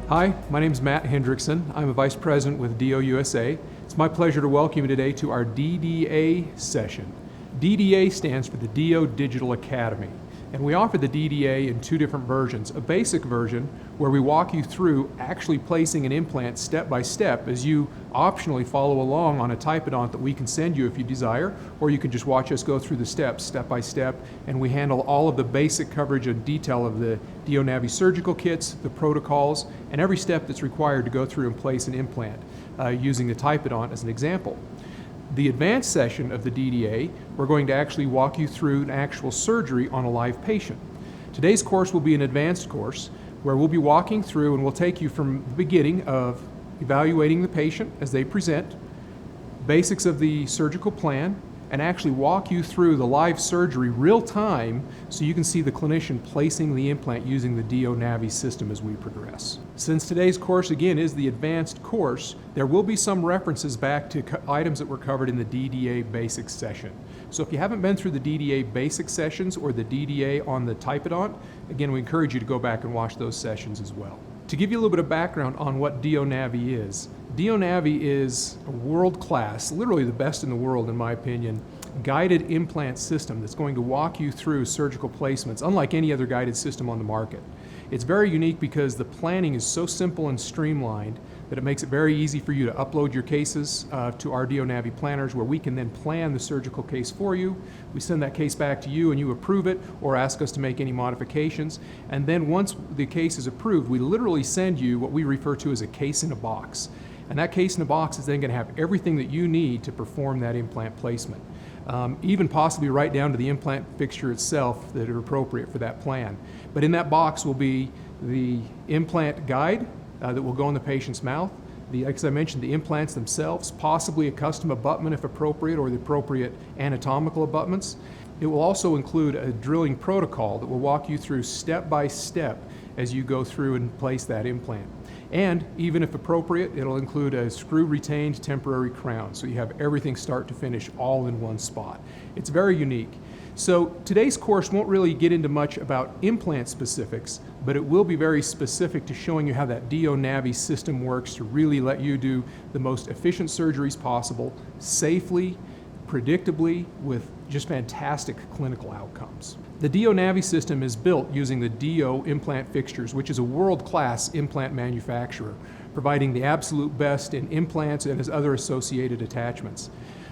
Hi, my name is Matt Hendrickson. I'm a Vice President with DIOUSA. It's my pleasure to welcome you today to our DDA session. DDA stands for the DIO Digital Academy, and we offer the DDA in two different versions. A basic version where we walk you through actually placing an implant step by step as you optionally follow along on a typodont that we can send you if you desire, or you can just watch us go through the steps step by step, and we handle all of the basic coverage and detail of the DIOnavi surgical kits, the protocols, and every step that's required to go through and place an implant using the typodont as an example. The advanced session of the DDA, we're going to actually walk you through an actual surgery on a live patient. Today's course will be an advanced course where we'll be walking through and we'll take you from the beginning of evaluating the patient as they present, basics of the surgical plan, and actually walk you through the live surgery real time so you can see the clinician placing the implant using the DIOnavi system as we progress. Since today's course again is the advanced course, there will be some references back to items that were covered in the DDA basic session. So if you haven't been through the DDA basic sessions or the DDA on the typodont, again we encourage you to go back and watch those sessions as well. To give you a little bit of background on what DIOnavi is, DIOnavi is a world-class, literally the best in the world in my opinion, guided implant system that's going to walk you through surgical placements unlike any other guided system on the market. It's very unique because the planning is so simple and streamlined that it makes it very easy for you to upload your cases to our DIOnavi planners where we can then plan the surgical case for you. We send that case back to you and you approve it or ask us to make any modifications. And then once the case is approved, we literally send you what we refer to as a case in a box. And that case in a box is then going to have everything that you need to perform that implant placement. Even possibly right down to the implant fixture itself that are appropriate for that plan. But in that box will be the implant guide that will go in the patient's mouth, as I mentioned, the implants themselves, possibly a custom abutment if appropriate, or the appropriate anatomical abutments. It will also include a drilling protocol that will walk you through step by step as you go through and place that implant. And even if appropriate, it'll include a screw-retained temporary crown, so you have everything start to finish all in one spot. It's very unique. So today's course won't really get into much about implant specifics, but it will be very specific to showing you how that DIOnavi system works to really let you do the most efficient surgeries possible, safely, predictably, with just fantastic clinical outcomes. The DIOnavi system is built using the DIO implant fixtures, which is a world-class implant manufacturer, providing the absolute best in implants and its other associated attachments.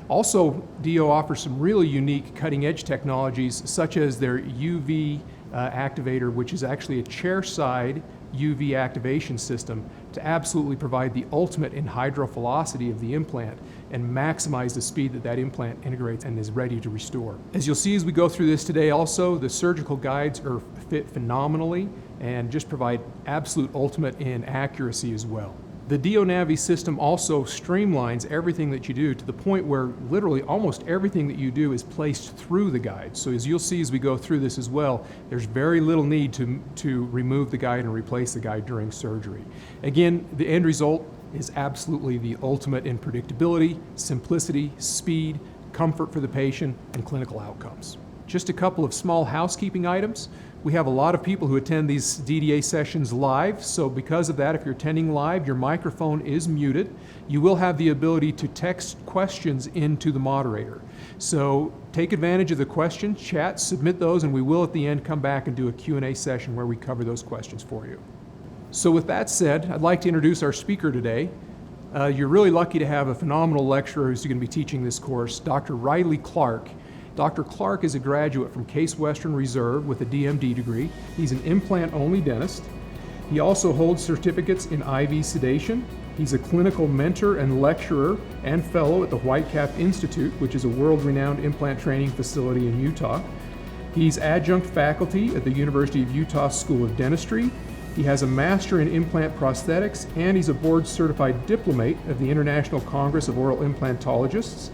Also, DIO offers some really unique cutting-edge technologies, such as their UV activator, which is actually a chair-side UV activation system to absolutely provide the ultimate in hydrophilosity of the implant and maximize the speed that that implant integrates and is ready to restore. As you'll see as we go through this today also, the surgical guides are fit phenomenally and just provide absolute ultimate in accuracy as well. The DIOnavi system also streamlines everything that you do to the point where literally almost everything that you do is placed through the guide. So as you'll see as we go through this as well, there's very little need to remove the guide and replace the guide during surgery. Again, the end result is absolutely the ultimate in predictability, simplicity, speed, comfort for the patient, and clinical outcomes. Just a couple of small housekeeping items. We have a lot of people who attend these DDA sessions live, so because of that, if you're attending live, your microphone is muted. You will have the ability to text questions into the moderator. So take advantage of the questions, chat, submit those, and we will at the end come back and do a Q&A session where we cover those questions for you. So with that said, I'd like to introduce our speaker today. You're really lucky to have a phenomenal lecturer who's going to be teaching this course, Dr. Riley Clark. Dr. Clark is a graduate from Case Western Reserve with a DMD degree. He's an implant-only dentist. He also holds certificates in IV sedation. He's a clinical mentor and lecturer and fellow at the Whitecap Institute, which is a world-renowned implant training facility in Utah. He's adjunct faculty at the University of Utah School of Dentistry. He has a master in implant prosthetics, and he's a board-certified diplomate of the International Congress of Oral Implantologists.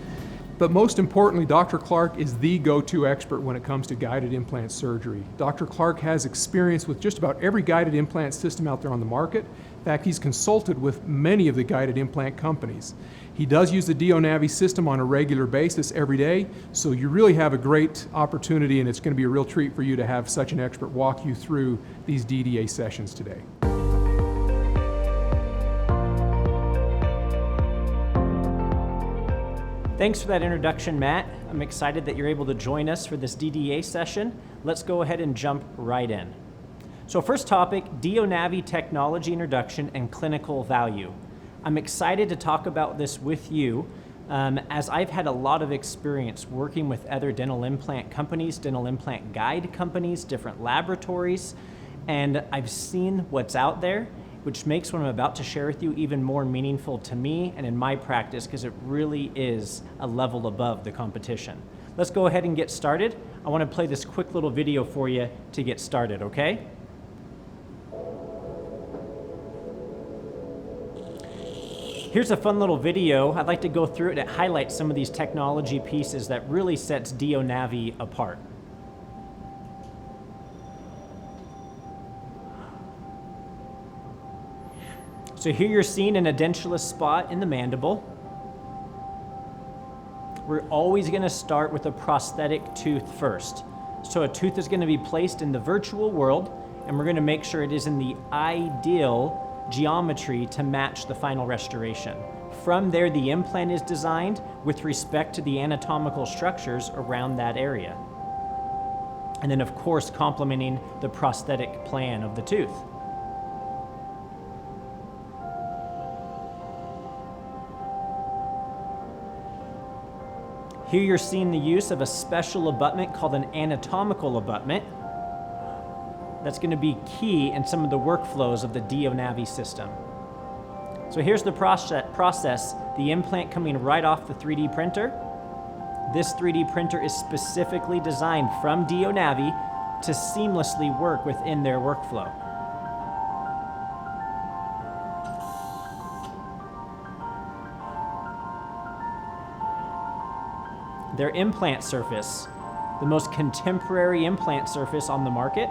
But most importantly, Dr. Clark is the go-to expert when it comes to guided implant surgery. Dr. Clark has experience with just about every guided implant system out there on the market. In fact, he's consulted with many of the guided implant companies. He does use the DIOnavi system on a regular basis every day, so you really have a great opportunity, and it's going to be a real treat for you to have such an expert walk you through these DDA sessions today. Thanks for that introduction, Matt. I'm excited that you're able to join us for this DDA session. Let's go ahead and jump right in. So first topic, DIOnavi technology introduction and clinical value. I'm excited to talk about this with you as I've had a lot of experience working with other dental implant companies, dental implant guide companies, different laboratories, and I've seen what's out there, which makes what I'm about to share with you even more meaningful to me and in my practice because it really is a level above the competition. Let's go ahead and get started. I want to play this quick little video for you to get started, okay? Here's a fun little video. I'd like to go through it. It highlights some of these technology pieces that really sets DIOnavi apart. So here you're seeing an edentulous spot in the mandible. We're always going to start with a prosthetic tooth first. So a tooth is going to be placed in the virtual world, and we're going to make sure it is in the ideal geometry to match the final restoration. From there, the implant is designed with respect to the anatomical structures around that area. And then, of course, complementing the prosthetic plan of the tooth. Here you're seeing the use of a special abutment called an anatomical abutment. That's going to be key in some of the workflows of the DIOnavi system. So here's the process, the implant coming right off the 3D printer. This 3D printer is specifically designed from DIOnavi to seamlessly work within their workflow. Their implant surface, the most contemporary implant surface on the market.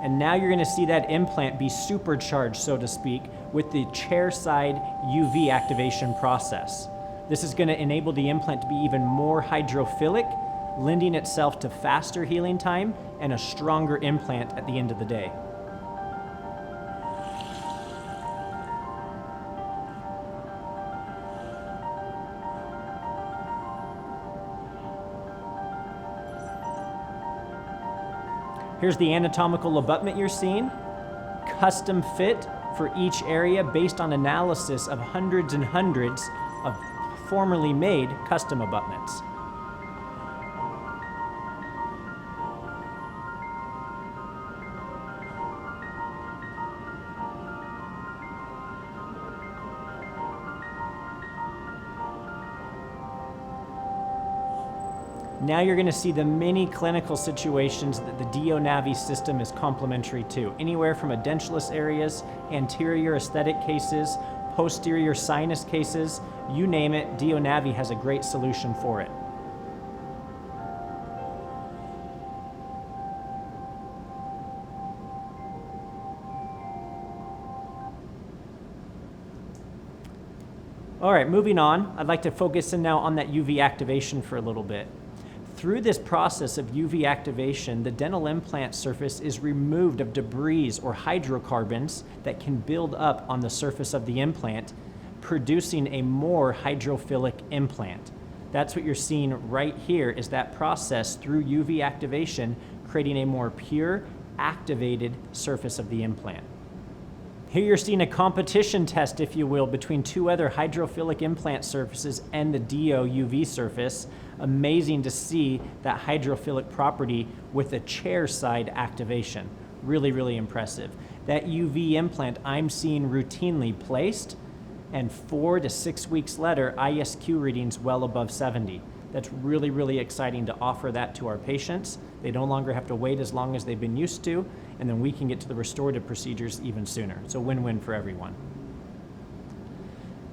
And now you're going to see that implant be supercharged, so to speak, with the chair-side UV activation process. This is going to enable the implant to be even more hydrophilic, lending itself to faster healing time and a stronger implant at the end of the day. Here's the anatomical abutment you're seeing, custom fit for each area based on analysis of hundreds and hundreds of formerly made custom abutments. Now you're going to see the many clinical situations that the DIOnavi system is complementary to. Anywhere from edentulous areas, anterior aesthetic cases, posterior sinus cases, you name it, DIOnavi has a great solution for it. All right, moving on. I'd like to focus in now on that UV activation for a little bit. Through this process of UV activation, the dental implant surface is removed of debris or hydrocarbons that can build up on the surface of the implant, producing a more hydrophilic implant. That's what you're seeing right here, is that process through UV activation, creating a more pure, activated surface of the implant. Here you're seeing a competition test, if you will, between two other hydrophilic implant surfaces and the DIO UV surface. Amazing to see that hydrophilic property with a chair side activation. Really, really impressive. That UV implant I'm seeing routinely placed, and 4 to 6 weeks later, ISQ readings well above 70. That's really, really exciting to offer that to our patients. They no longer have to wait as long as they've been used to, and then we can get to the restorative procedures even sooner. It's a win-win for everyone.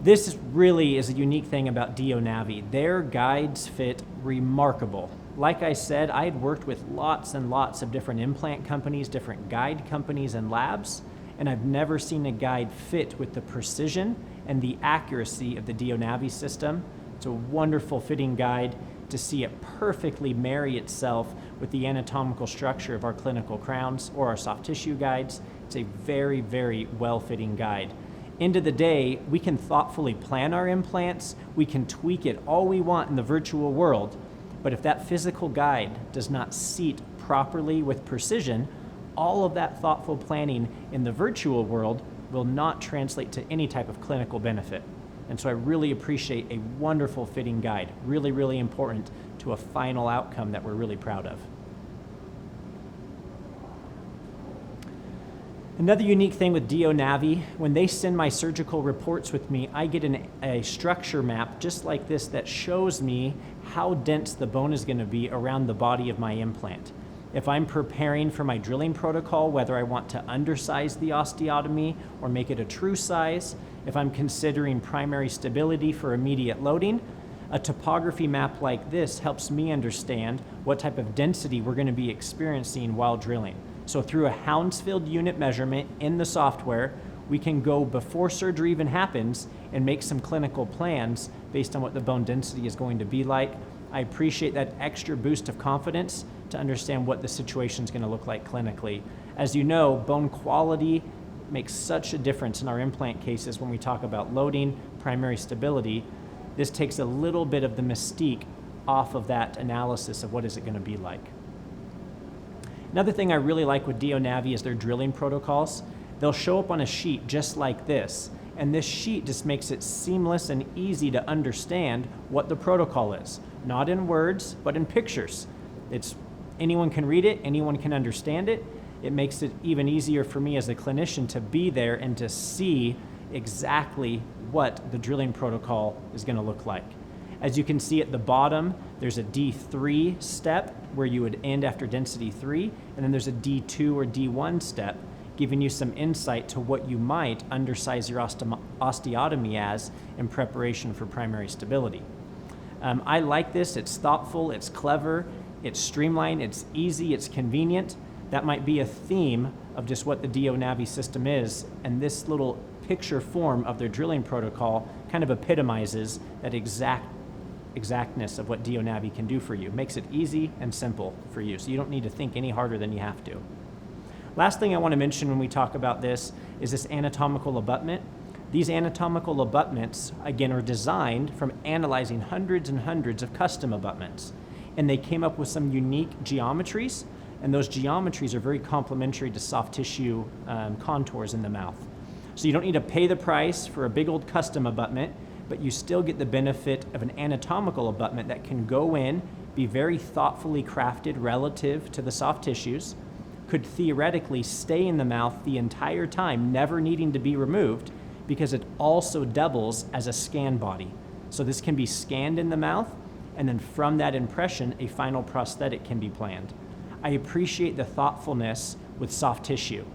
This really is a unique thing about DIOnavi. Their guides fit remarkable. Like I said, I had worked with lots and lots of different implant companies, different guide companies and labs, and I've never seen a guide fit with the precision and the accuracy of the DIOnavi system. It's a wonderful fitting guide to see it perfectly marry itself with the anatomical structure of our clinical crowns or our soft tissue guides. It's a very, very well-fitting guide. End of the day, we can thoughtfully plan our implants, we can tweak it all we want in the virtual world, but if that physical guide does not seat properly with precision, all of that thoughtful planning in the virtual world will not translate to any type of clinical benefit. And so I really appreciate a wonderful fitting guide, really, really important to a final outcome that we're really proud of. Another unique thing with DIOnavi, when they send my surgical reports with me, I get a structure map just like this that shows me how dense the bone is going to be around the body of my implant. If I'm preparing for my drilling protocol, whether I want to undersize the osteotomy or make it a true size, if I'm considering primary stability for immediate loading, a topography map like this helps me understand what type of density we're going to be experiencing while drilling. So through a Hounsfield unit measurement in the software, we can go before surgery even happens and make some clinical plans based on what the bone density is going to be like. I appreciate that extra boost of confidence to understand what the situation is going to look like clinically. As you know, bone quality makes such a difference in our implant cases when we talk about loading, primary stability. This takes a little bit of the mystique off of that analysis of what is it going to be like. Another thing I really like with DIOnavi is their drilling protocols. They'll show up on a sheet just like this, and this sheet just makes it seamless and easy to understand what the protocol is. Not in words, but in pictures. Anyone can read it, anyone can understand it. It makes it even easier for me as a clinician to be there and to see exactly what the drilling protocol is going to look like. As you can see at the bottom, there's a D3 step where you would end after density 3, and then there's a D2 or D1 step giving you some insight to what you might undersize your osteotomy as in preparation for primary stability. I like this. It's thoughtful, it's clever, it's streamlined, it's easy, it's convenient. That might be a theme of just what the DIOnavi system is, and this little picture form of their drilling protocol kind of epitomizes that exactness of what DIOnavi can do for you. Makes it easy and simple for you, so you don't need to think any harder than you have to. Last thing I want to mention when we talk about this is this anatomical abutment. These anatomical abutments, again, are designed from analyzing hundreds and hundreds of custom abutments, and they came up with some unique geometries, and those geometries are very complementary to soft tissue contours in the mouth. So you don't need to pay the price for a big old custom abutment, but you still get the benefit of an anatomical abutment that can go in, be very thoughtfully crafted relative to the soft tissues, could theoretically stay in the mouth the entire time, never needing to be removed, because it also doubles as a scan body. So this can be scanned in the mouth, and then from that impression, a final prosthetic can be planned. I appreciate the thoughtfulness with soft tissue.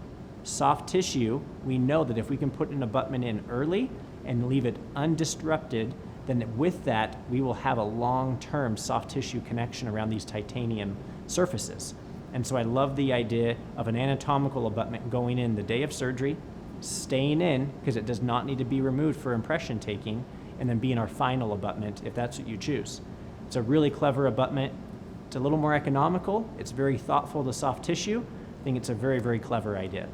Soft tissue, we know that if we can put an abutment in early and leave it undisrupted, then with that, we will have a long-term soft tissue connection around these titanium surfaces. And so I love the idea of an anatomical abutment going in the day of surgery, staying in because it does not need to be removed for impression taking, and then being our final abutment if that's what you choose. It's a really clever abutment. It's a little more economical. It's very thoughtful to soft tissue. I think it's a very, very clever idea.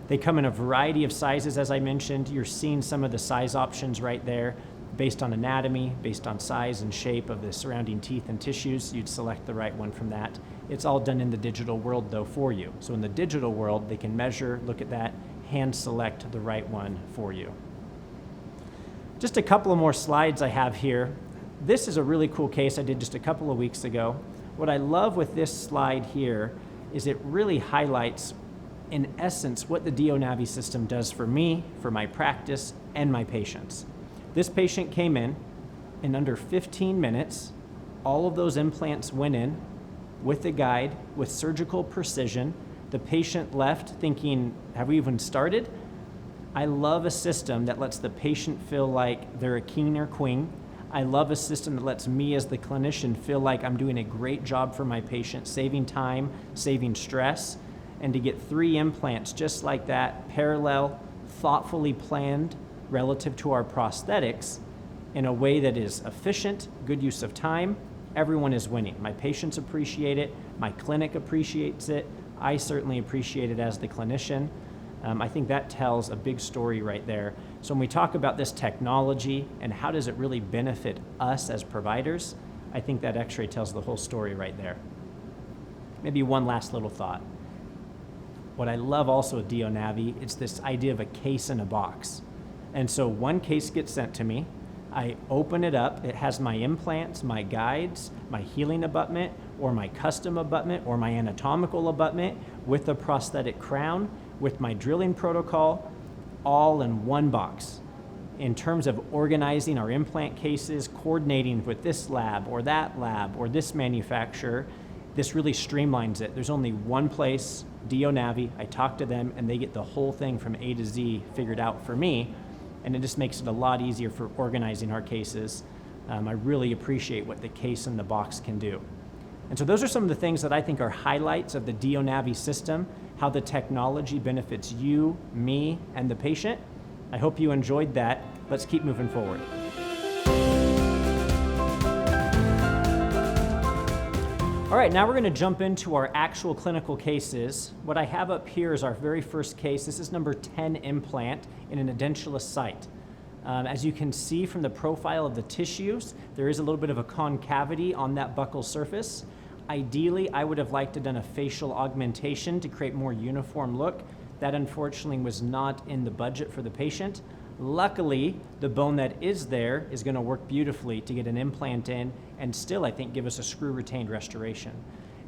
They come in a variety of sizes, as I mentioned. You're seeing some of the size options right there based on anatomy, based on size and shape of the surrounding teeth and tissues. You'd select the right one from that. It's all done in the digital world, though, for you. So in the digital world, they can measure, look at that, hand select the right one for you. Just a couple of more slides I have here. This is a really cool case I did just a couple of weeks ago. What I love with this slide here is it really highlights, in essence, what the DIOnavi system does for me, for my practice, and my patients. This patient came in under 15 minutes. All of those implants went in with the guide, with surgical precision. The patient left thinking, have we even started? I love a system that lets the patient feel like they're a king or queen. I love a system that lets me as the clinician feel like I'm doing a great job for my patient, saving time, saving stress, and to get 3 implants just like that, parallel, thoughtfully planned relative to our prosthetics in a way that is efficient, good use of time, everyone is winning. My patients appreciate it, my clinic appreciates it, I certainly appreciate it as the clinician. I think that tells a big story right there. So when we talk about this technology and how does it really benefit us as providers, I think that x-ray tells the whole story right there. Maybe one last little thought. What I love also with DIOnavi, it's this idea of a case in a box. And so one case gets sent to me, I open it up, it has my implants, my guides, my healing abutment, or my custom abutment, or my anatomical abutment, with a prosthetic crown, with my drilling protocol, all in one box. In terms of organizing our implant cases, coordinating with this lab, or this manufacturer, this really streamlines it. There's only one place, DIOnavi, I talk to them, and they get the whole thing from A to Z figured out for me, and it just makes it a lot easier for organizing our cases. I really appreciate what the case in the box can do. And so those are some of the things that I think are highlights of the DIOnavi system, how the technology benefits you, me, and the patient. I hope you enjoyed that. Let's keep moving forward. All right, now we're going to jump into our actual clinical cases. What I have up here is our very first case. This is number 10 implant in an edentulous site. As you can see from the profile of the tissues, there is a little bit of a concavity on that buccal surface. Ideally, I would have liked to have done a facial augmentation to create more uniform look. That unfortunately was not in the budget for the patient. Luckily, the bone that is there is going to work beautifully to get an implant in and still, I think, give us a screw retained restoration.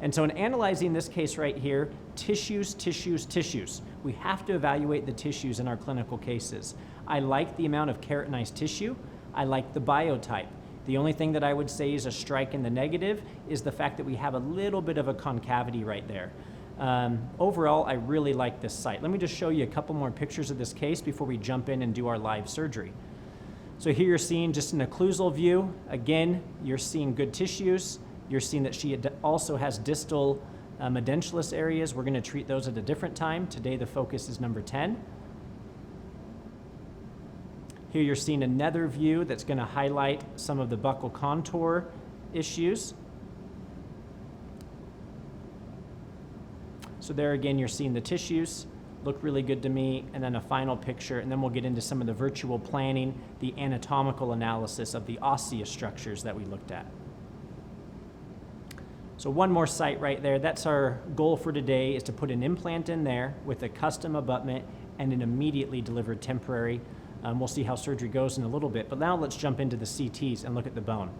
And so in analyzing this case right here, tissues, we have to evaluate the tissues in our clinical cases. I like the amount of keratinized tissue. I like the biotype. The only thing that I would say is a strike in the negative is the fact that we have a little bit of a concavity right there. Overall, I really like this site. Let me just show you a couple more pictures of this case before we jump in and do our live surgery. So here you're seeing just an occlusal view. Again, you're seeing good tissues. You're seeing that she also has distal edentulous areas. We're going to treat those at a different time. Today the focus is number 10. Here you're seeing another view that's going to highlight some of the buccal contour issues. So there again, you're seeing the tissues look really good to me, and then a final picture, and then we'll get into some of the virtual planning, the anatomical analysis of the osseous structures that we looked at. So one more site right there. That's our goal for today, is to put an implant in there with a custom abutment and an immediately delivered temporary. We'll see how surgery goes in a little bit, but now let's jump into the CTs and look at the bone.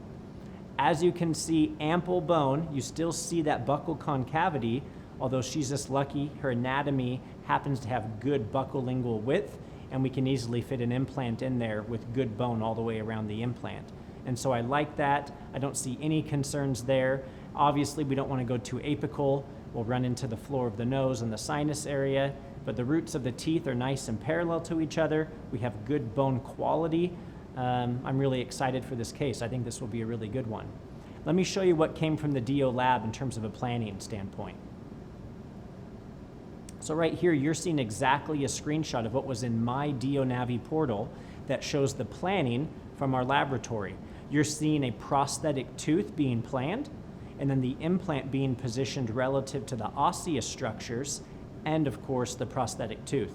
As you can see, ample bone. You still see that buccal concavity, although she's just lucky her anatomy happens to have good buccal lingual width, and we can easily fit an implant in there with good bone all the way around the implant. And so I like that. I don't see any concerns there. Obviously, we don't want to go too apical. We'll run into the floor of the nose and the sinus area, but the roots of the teeth are nice and parallel to each other. We have good bone quality. I'm really excited for this case. I think this will be a really good one. Let me show you what came from the DIO lab in terms of a planning standpoint. So right here, you're seeing exactly a screenshot of what was in my DIOnavi portal that shows the planning from our laboratory. You're seeing a prosthetic tooth being planned, and then the implant being positioned relative to the osseous structures, and of course the prosthetic tooth.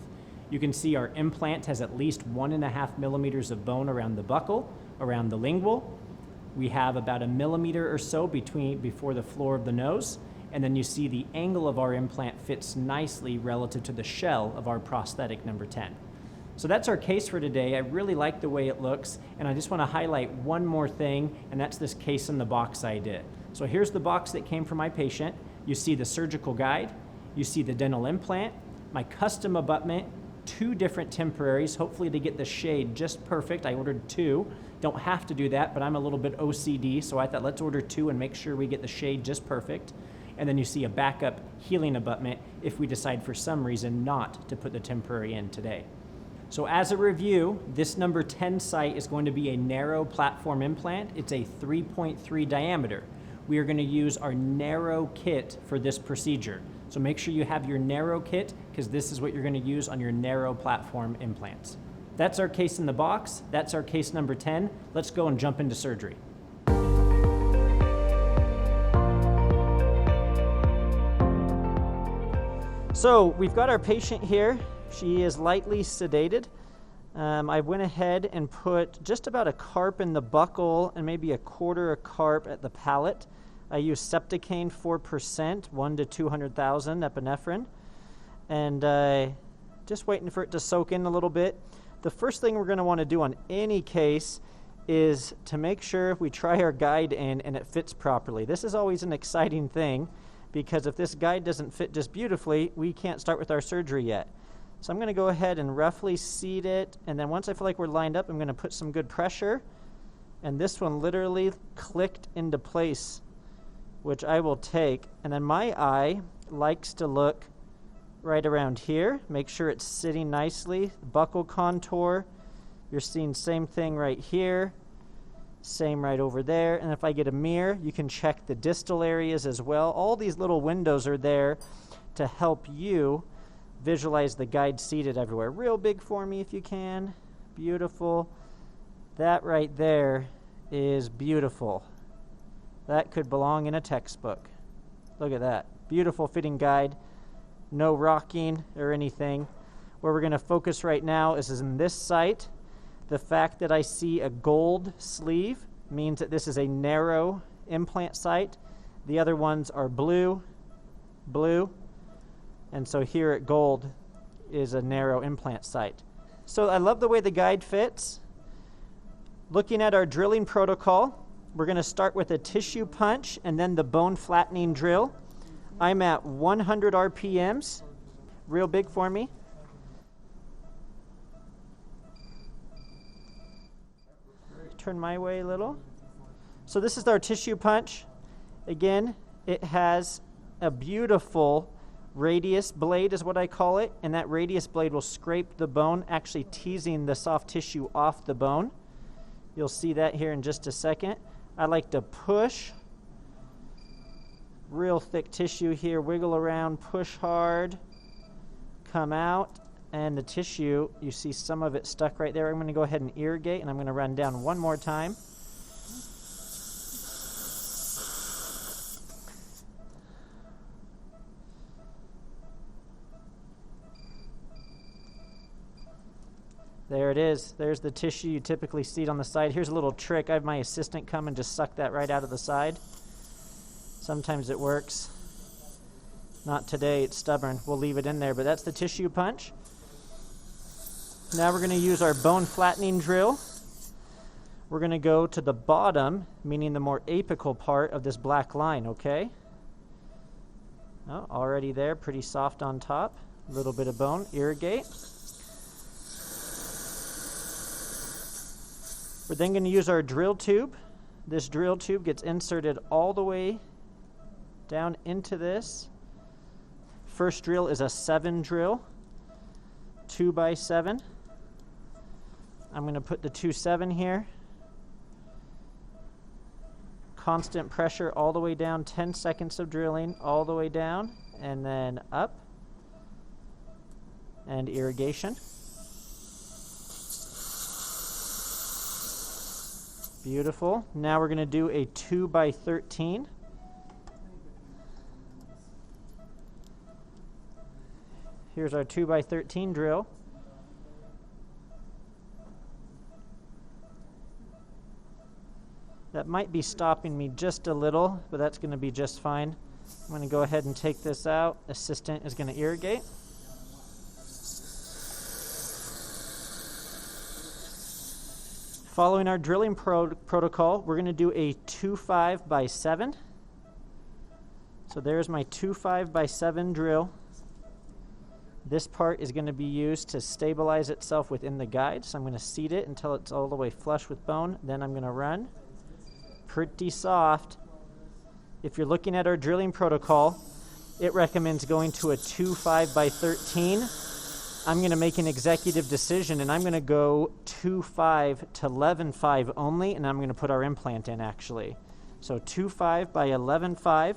You can see our implant has at least 1.5 millimeters of bone around the buccal, around the lingual. We have about 1 millimeter or so before the floor of the nose, and then you see the angle of our implant fits nicely relative to the shell of our prosthetic number 10. So that's our case for today. I really like the way it looks, and I just want to highlight one more thing, and that's this case in the box I did. So here's the box that came from my patient. You see the surgical guide, you see the dental implant, my custom abutment, 2 different temporaries, hopefully to get the shade just perfect. I ordered 2. Don't have to do that, but I'm a little bit OCD, so I thought let's order 2 and make sure we get the shade just perfect. And then you see a backup healing abutment if we decide for some reason not to put the temporary in today. So as a review, this number 10 site is going to be a narrow platform implant. It's a 3.3 diameter. We are going to use our narrow kit for this procedure. So make sure you have your narrow kit, because this is what you're going to use on your narrow platform implants. That's our case in the box. That's our case number 10. Let's go and jump into surgery. So we've got our patient here. She is lightly sedated. I went ahead and put just about a carp in the buckle and maybe a quarter a carp at the palate. I used Septicaine 4%, 1 to 200,000 epinephrine, and just waiting for it to soak in a little bit. The first thing we're going to want to do on any case is to make sure we try our guide in and it fits properly. This is always an exciting thing, because if this guide doesn't fit just beautifully, we can't start with our surgery yet. So I'm going to go ahead and roughly seat it, and then once I feel like we're lined up, I'm going to put some good pressure, and this one literally clicked into place, which I will take. And then my eye likes to look right around here, make sure it's sitting nicely. Buccal contour, you're seeing same thing right here, same right over there. And if I get a mirror, you can check the distal areas as well. All these little windows are there to help you visualize the guide seated everywhere. Real big for me if you can. Beautiful. That right there is beautiful. That could belong in a textbook. Look at that. Beautiful fitting guide. No rocking or anything. Where we're going to focus right now is in this site. The fact that I see a gold sleeve means that this is a narrow implant site. The other ones are blue, blue, and so here at gold is a narrow implant site. So I love the way the guide fits. Looking at our drilling protocol, we're going to start with a tissue punch and then the bone flattening drill. I'm at 100 RPMs, real big for me. Turn my way a little. So this is our tissue punch. Again, it has a beautiful radius blade is what I call it, and that radius blade will scrape the bone, actually teasing the soft tissue off the bone. You'll see that here in just a second. I like to push, real thick tissue here, wiggle around, push hard, come out, and the tissue, you see some of it stuck right there. I'm going to go ahead and irrigate, and I'm going to run down one more time. There it is. There's the tissue you typically see it on the side. Here's a little trick. I have my assistant come and just suck that right out of the side. Sometimes it works. Not today, it's stubborn. We'll leave it in there, but that's the tissue punch. Now we're going to use our bone flattening drill. We're going to go to the bottom, meaning the more apical part of this black line, okay? Oh, already there, pretty soft on top. A little bit of bone, irrigate. We're then going to use our drill tube. This drill tube gets inserted all the way down into this. First drill is a 7 drill, 2x7. I'm going to put the 2-7 here. Constant pressure all the way down, 10 seconds of drilling, all the way down, and then up, and irrigation. Beautiful. Now we're going to do a 2x13. Here's our 2x13 drill. That might be stopping me just a little, but that's going to be just fine. I'm going to go ahead and take this out. Assistant is going to irrigate. Following our drilling protocol, we're going to do a 2.5x7. So there's my 2.5x7 drill. This part is going to be used to stabilize itself within the guide. So I'm going to seat it until it's all the way flush with bone. Then I'm going to run. Pretty soft. If you're looking at our drilling protocol, it recommends going to a 2.5x13. I'm going to make an executive decision, and I'm going to go 2.5 to 11.5 only, and I'm going to put our implant in, actually. So 2.5 by 11.5.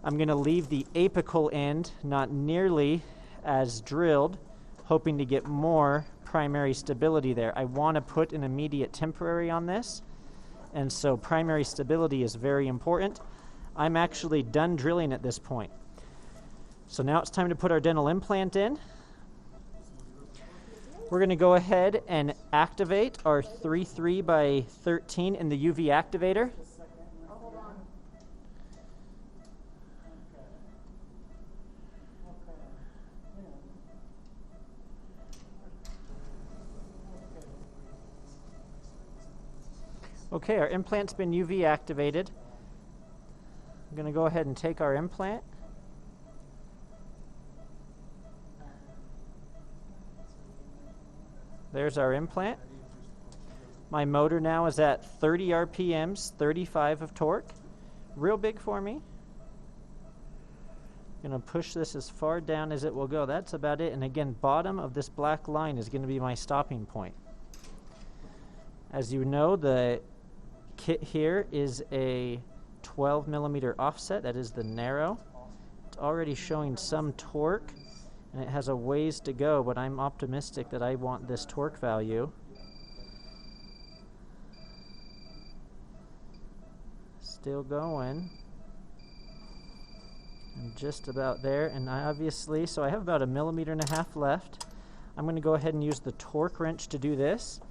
I'm going to leave the apical end not nearly as drilled, hoping to get more primary stability there. I want to put an immediate temporary on this, and so primary stability is very important. I'm actually done drilling at this point. So now it's time to put our dental implant in. We're going to go ahead and activate our 3 by 13 in the UV activator. Okay, our implant's been UV activated. I'm going to go ahead and take our implant. There's our implant. My motor now is at 30 RPMs, 35 of torque. Real big for me. I'm going to push this as far down as it will go. That's about it. And again, bottom of this black line is going to be my stopping point. As you know, the kit here is a 12 millimeter offset. That is the narrow. It's already showing some torque, and it has a ways to go, but I'm optimistic that I want this torque value. Still going. I'm just about there, and obviously, so I have about 1.5 millimeters left. I'm going to go ahead and use the torque wrench to do this.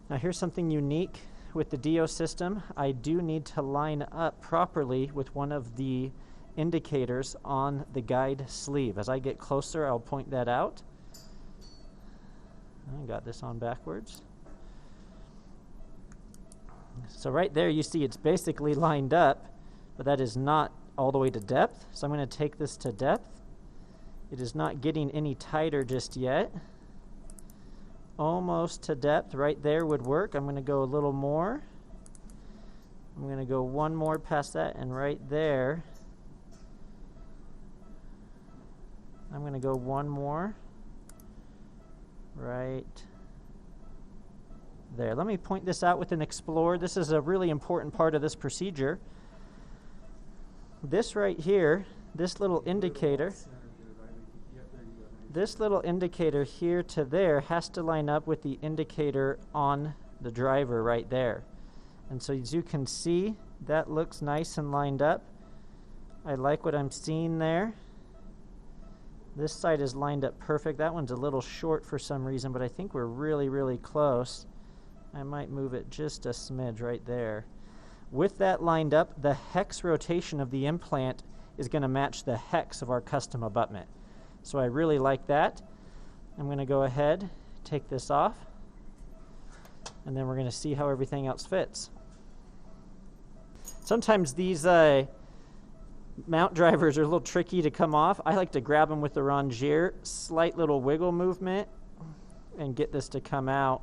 Now here's something unique with the DIO system. I do need to line up properly with one of the indicators on the guide sleeve. As I get closer, I'll point that out. I got this on backwards. So right there you see it's basically lined up, but that is not all the way to depth. So I'm going to take this to depth. It is not getting any tighter just yet. Almost to depth. Right there would work. I'm going to go a little more. I'm going to go one more past that, and right there I'm going to go one more right there. Let me point this out with an Explorer. This is a really important part of this procedure. This right here, this little indicator here to there has to line up with the indicator on the driver right there. And so as you can see, that looks nice and lined up. I like what I'm seeing there. This side is lined up perfect. That one's a little short for some reason, but I think we're really, really close. I might move it just a smidge right there. With that lined up, the hex rotation of the implant is going to match the hex of our custom abutment. So I really like that. I'm going to go ahead, take this off, and then we're going to see how everything else fits. Sometimes these mount drivers are a little tricky to come off. I like to grab them with the rongier, slight little wiggle movement, and get this to come out.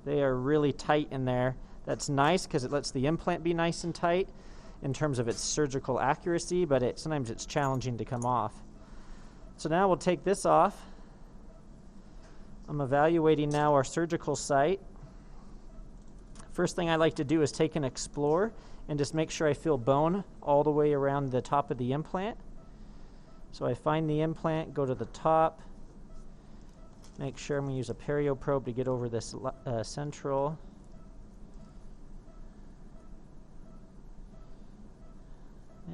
They are really tight in there. That's nice because it lets the implant be nice and tight in terms of its surgical accuracy, but sometimes it's challenging to come off. So now we'll take this off. I'm evaluating now our surgical site. First thing I like to do is take an Explorer and just make sure I feel bone all the way around the top of the implant. So I find the implant, go to the top, make sure I'm going to use a perio probe to get over this central.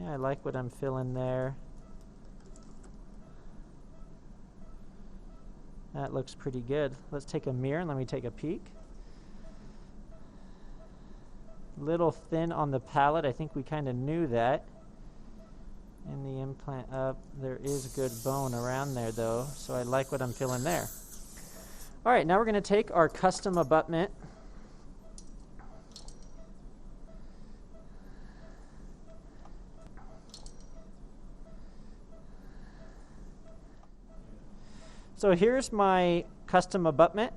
Yeah, I like what I'm feeling there. That looks pretty good. Let's take a mirror and let me take a peek. Little thin on the palate. I think we kind of knew that. And the implant up. There is good bone around there though, so I like what I'm feeling there. All right, now we're going to take our custom abutment. So here's my custom abutment.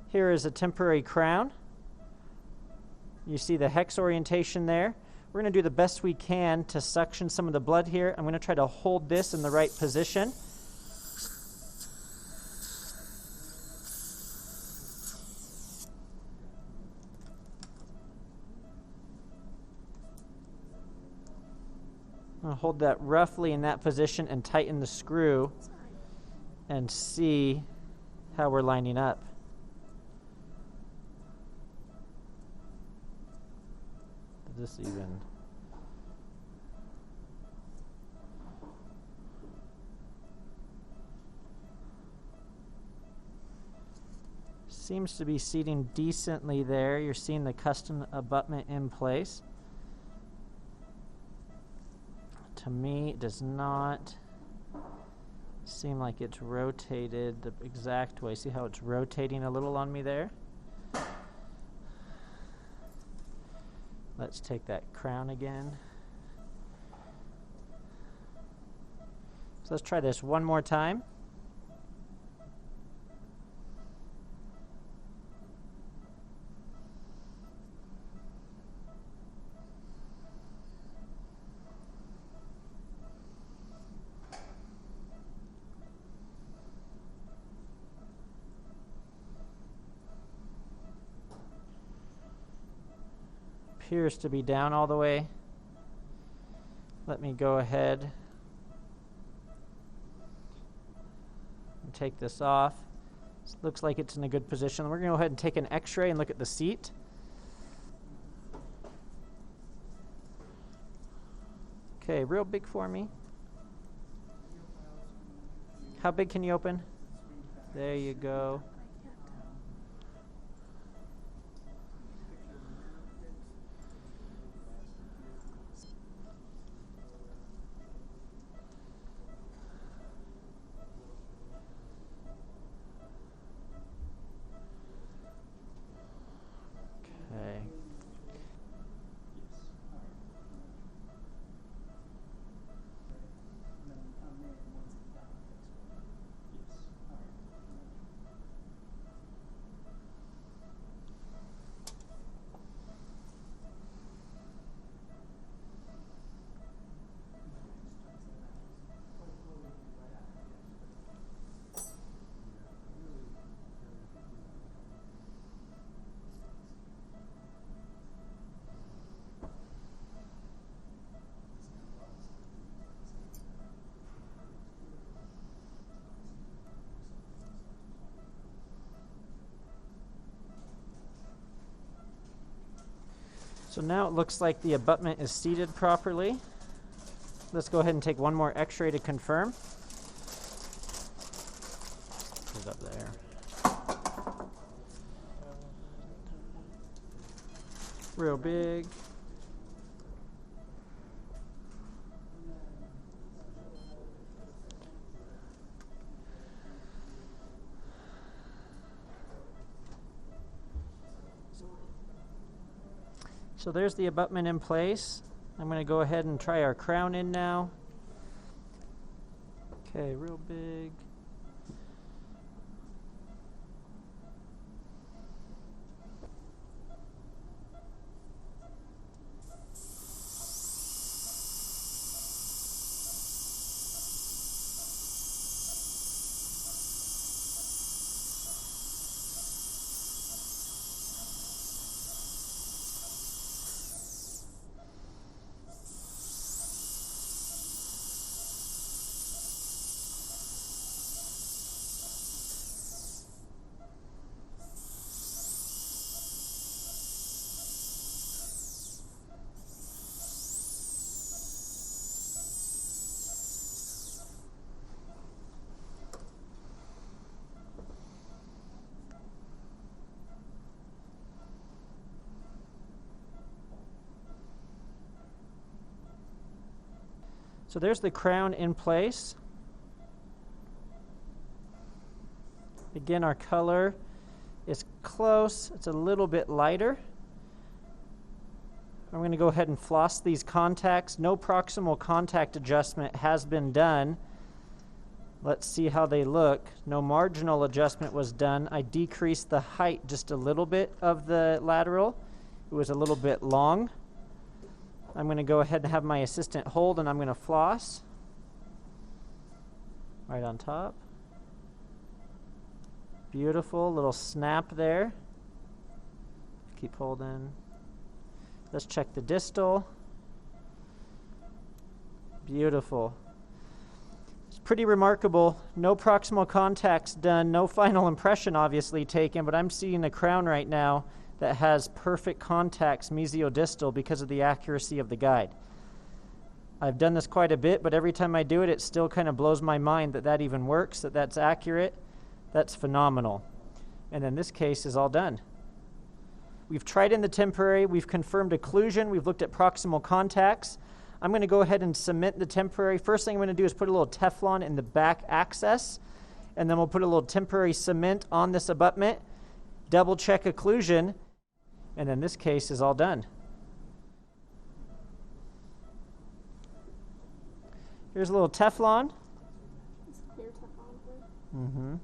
Here is a temporary crown. You see the hex orientation there. We're going to do the best we can to suction some of the blood here. I'm going to try to hold this in the right position. I'll hold that roughly in that position and tighten the screw and see how we're lining up. Is this even? Seems to be seating decently there. You're seeing the custom abutment in place. To me, it does not seem like it's rotated the exact way. See how it's rotating a little on me there? Let's take that crown again. So let's try this one more time. Appears to be down all the way. Let me go ahead and take this off. This looks like it's in a good position. We're going to go ahead and take an x-ray and look at the seat. Okay, real big for me. How big can you open? There you go. So now it looks like the abutment is seated properly. Let's go ahead and take one more x-ray to confirm. Put it up there. Real big. So there's the abutment in place. I'm going to go ahead and try our crown in now. Okay, real big. So there's the crown in place. Again, our color is close. It's a little bit lighter. I'm going to go ahead and floss these contacts. No proximal contact adjustment has been done. Let's see how they look. No marginal adjustment was done. I decreased the height just a little bit of the lateral. It was a little bit long. I'm going to go ahead and have my assistant hold, and I'm going to floss right on top. Beautiful little snap there. Keep holding. Let's check the distal. Beautiful. It's pretty remarkable. No proximal contacts done, no final impression obviously taken, but I'm seeing a crown right now that has perfect contacts mesiodistal because of the accuracy of the guide. I've done this quite a bit, but every time I do it, it still kind of blows my mind that that even works, that that's accurate. That's phenomenal. And then this case is all done. We've tried in the temporary, we've confirmed occlusion, we've looked at proximal contacts. I'm going to go ahead and cement the temporary. First thing I'm going to do is put a little Teflon in the back access, and then we'll put a little temporary cement on this abutment, double check occlusion, and then this case is all done. Here's a little Teflon. Clear Teflon. Mm-hmm.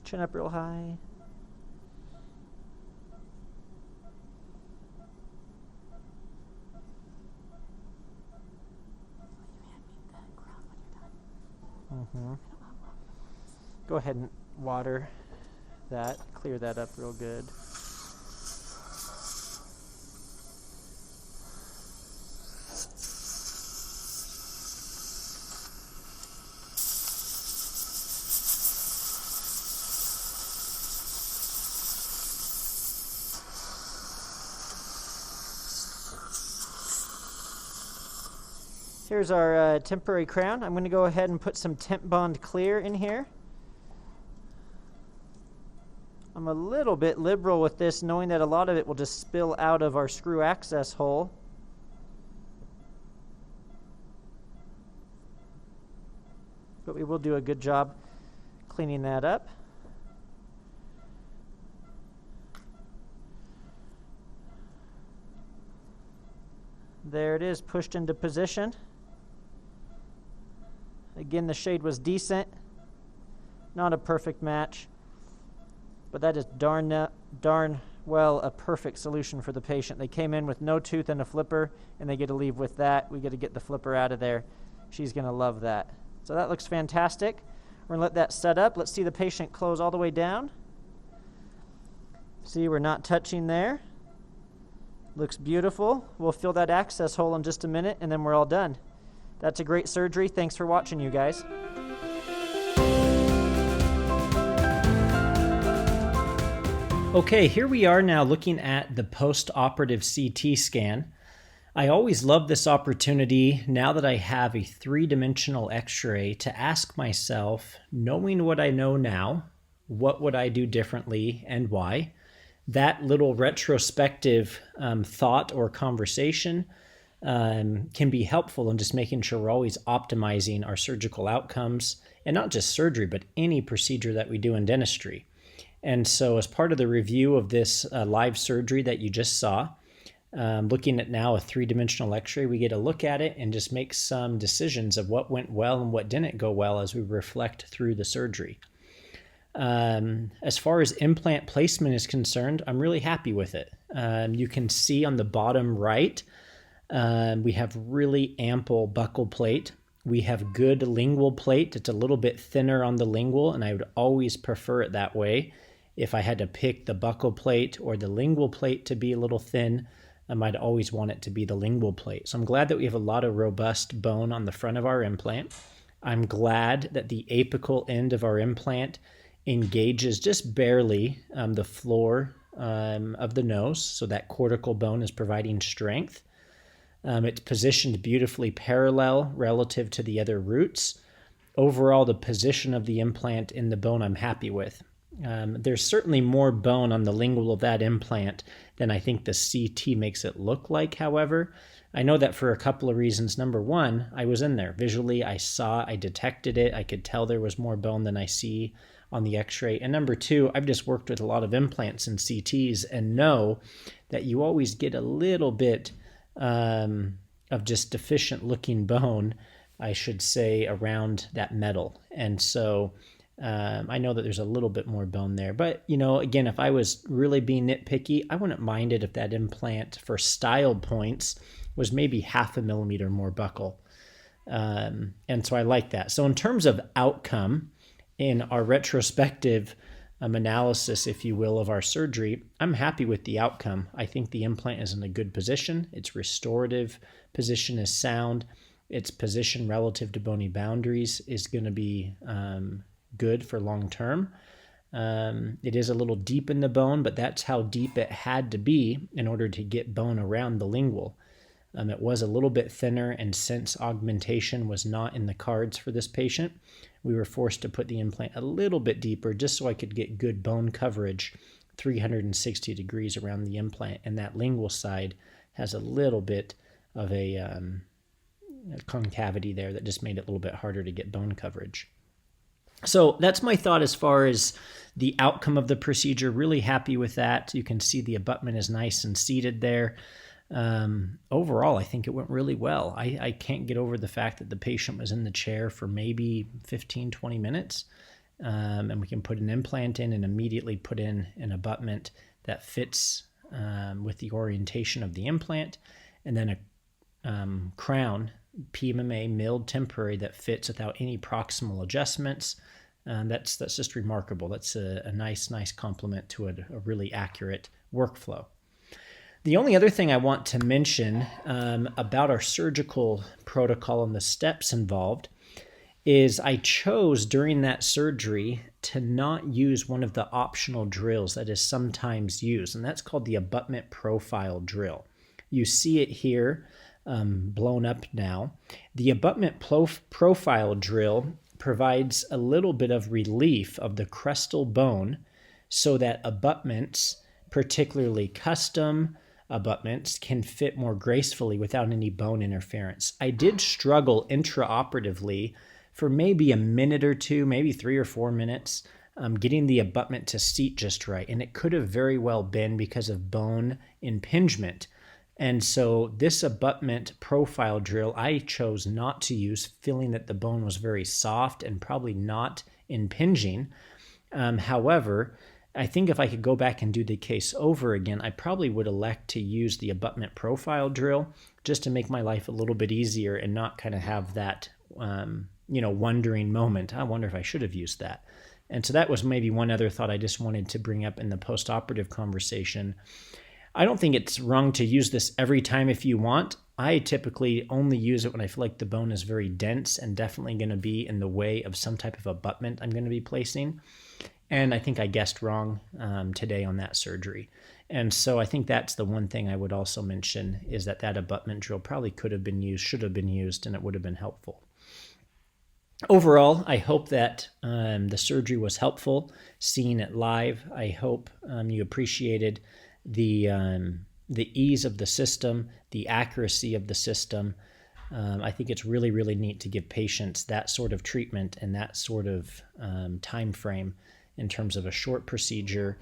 Chin up real high. Mm-hmm. Go ahead and water that, clear that up real good. Here's our temporary crown. I'm going to go ahead and put some temp bond clear in here. I'm a little bit liberal with this, knowing that a lot of it will just spill out of our screw access hole. But we will do a good job cleaning that up. There it is, pushed into position. Again, the shade was decent. Not a perfect match, but that is darn well a perfect solution for the patient. They came in with no tooth and a flipper, and they get to leave with that. We get to get the flipper out of there. She's going to love that. So that looks fantastic. We're going to let that set up. Let's see the patient close all the way down. See, we're not touching there. Looks beautiful. We'll fill that access hole in just a minute, and then we're all done. That's a great surgery. Thanks for watching, you guys. Okay, here we are now looking at the post-operative CT scan. I always love this opportunity now that I have a three-dimensional x-ray to ask myself, knowing what I know now, what would I do differently and why? That little retrospective thought or conversation can be helpful in just making sure we're always optimizing our surgical outcomes, and not just surgery, but any procedure that we do in dentistry. And so as part of the review of this live surgery that you just saw, looking at now a three-dimensional x-ray, we get to look at it and just make some decisions of what went well and what didn't go well as we reflect through the surgery. As far as implant placement is concerned, I'm really happy with it. You can see on the bottom right, we have really ample buccal plate. We have good lingual plate. It's a little bit thinner on the lingual, and I would always prefer it that way. If I had to pick the buccal plate or the lingual plate to be a little thin, I'd always want it to be the lingual plate. So I'm glad that we have a lot of robust bone on the front of our implant. I'm glad that the apical end of our implant engages just barely the floor of the nose, so that cortical bone is providing strength. It's positioned beautifully parallel relative to the other roots. Overall, the position of the implant in the bone I'm happy with. There's certainly more bone on the lingual of that implant than I think the CT makes it look like, however. I know that for a couple of reasons. Number one, I was in there. Visually, I detected it. I could tell there was more bone than I see on the x-ray. And number two, I've just worked with a lot of implants and CTs and know that you always get a little bit of just deficient looking bone, I should say, around that metal. And so I know that there's a little bit more bone there. But, again, if I was really being nitpicky, I wouldn't mind it if that implant for style points was maybe 0.5 millimeter more buccal. And so I like that. So in terms of outcome, in our retrospective analysis, if you will, of our surgery, I'm happy with the outcome. I think the implant is in a good position. Its restorative position is sound. Its position relative to bony boundaries is going to be good for long term. It is a little deep in the bone, but that's how deep it had to be in order to get bone around the lingual. It was a little bit thinner, and since augmentation was not in the cards for this patient, we were forced to put the implant a little bit deeper just so I could get good bone coverage 360 degrees around the implant, and that lingual side has a little bit of a concavity there that just made it a little bit harder to get bone coverage. So that's my thought as far as the outcome of the procedure. Really happy with that. You can see the abutment is nice and seated there. Overall, I think it went really well. I can't get over the fact that the patient was in the chair for maybe 15, 20 minutes. And we can put an implant in and immediately put in an abutment that fits with the orientation of the implant, and then a crown, PMMA milled temporary, that fits without any proximal adjustments. That's just remarkable. That's a nice complement to a really accurate workflow. The only other thing I want to mention about our surgical protocol and the steps involved is I chose during that surgery to not use one of the optional drills that is sometimes used, and that's called the abutment profile drill. You see it here blown up now. The abutment profile drill provides a little bit of relief of the crestal bone so that abutments, particularly custom abutments, can fit more gracefully without any bone interference. I did struggle intraoperatively for maybe a minute or two, maybe 3 or 4 minutes, getting the abutment to seat just right. And it could have very well been because of bone impingement. And so this abutment profile drill I chose not to use, feeling that the bone was very soft and probably not impinging. However, I think if I could go back and do the case over again, I probably would elect to use the abutment profile drill just to make my life a little bit easier and not kind of have that wondering moment. I wonder if I should have used that. And so that was maybe one other thought I just wanted to bring up in the post-operative conversation. I don't think it's wrong to use this every time if you want. I typically only use it when I feel like the bone is very dense and definitely going to be in the way of some type of abutment I'm going to be placing. And I think I guessed wrong today on that surgery. And so I think that's the one thing I would also mention, is that abutment drill probably could have been used, should have been used, and it would have been helpful. Overall, I hope that the surgery was helpful, seeing it live. I hope you appreciated the ease of the system, the accuracy of the system. I think it's really, really neat to give patients that sort of treatment and that sort of time frame in terms of a short procedure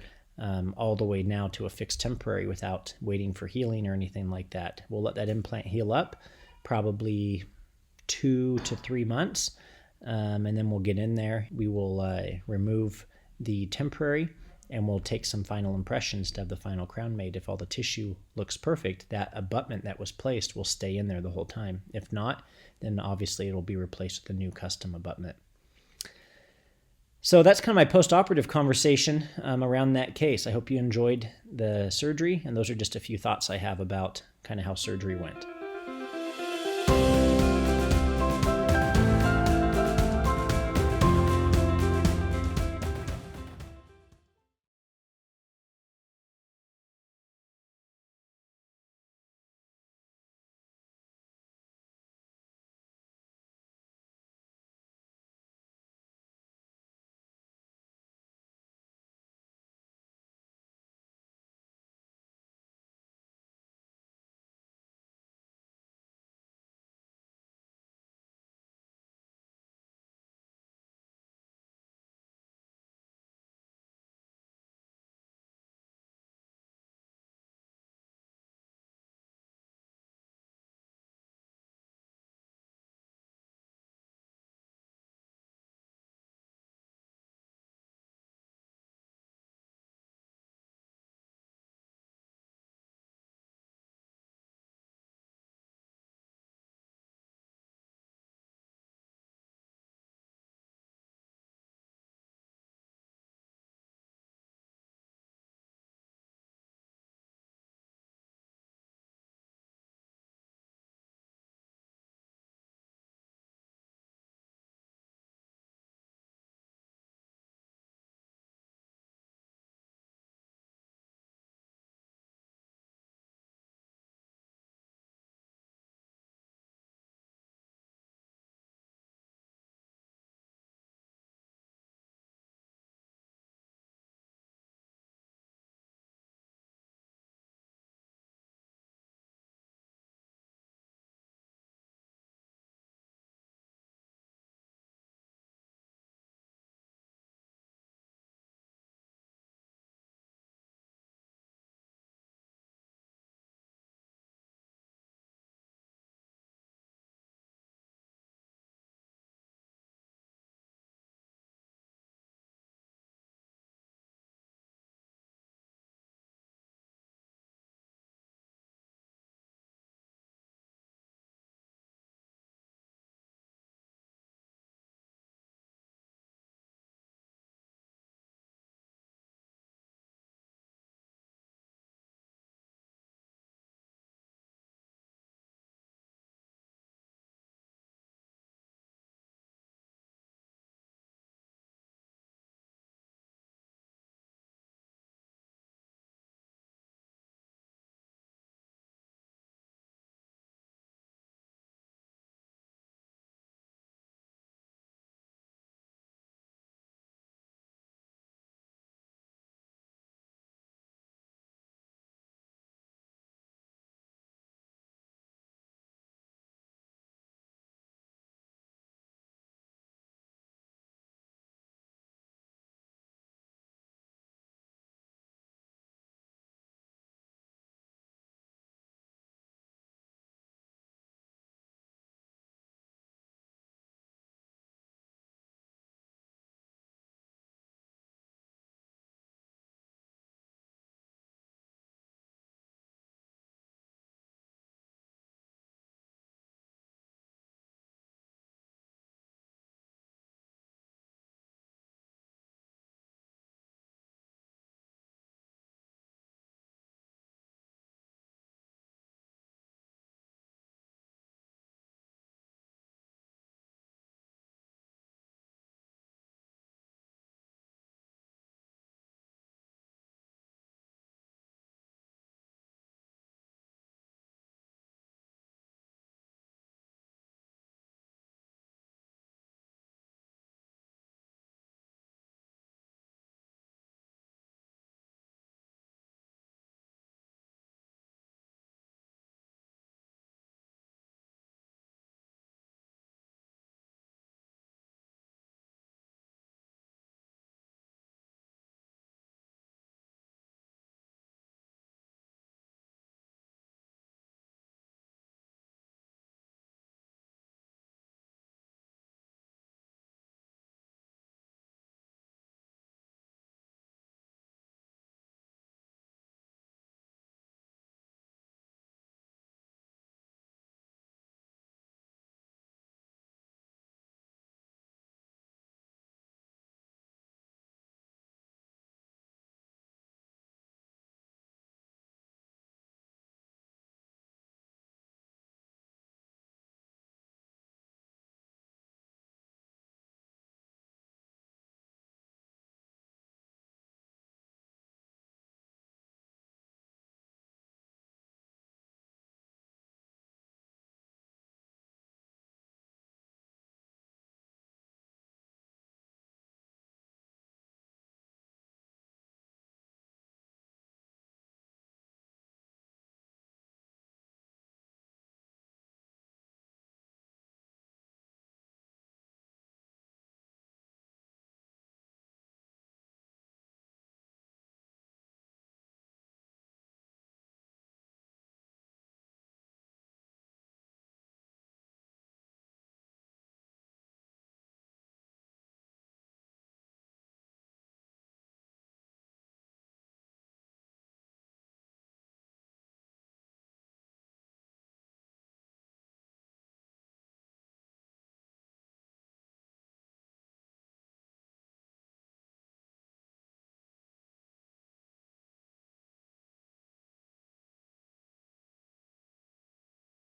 all the way now to a fixed temporary without waiting for healing or anything like that. We'll let that implant heal up probably 2 to 3 months, and then we'll get in there. We will remove the temporary, and we'll take some final impressions to have the final crown made. If all the tissue looks perfect, that abutment that was placed will stay in there the whole time. If not, then obviously it'll be replaced with a new custom abutment. So that's kind of my post-operative conversation around that case. I hope you enjoyed the surgery, and those are just a few thoughts I have about kind of how surgery went.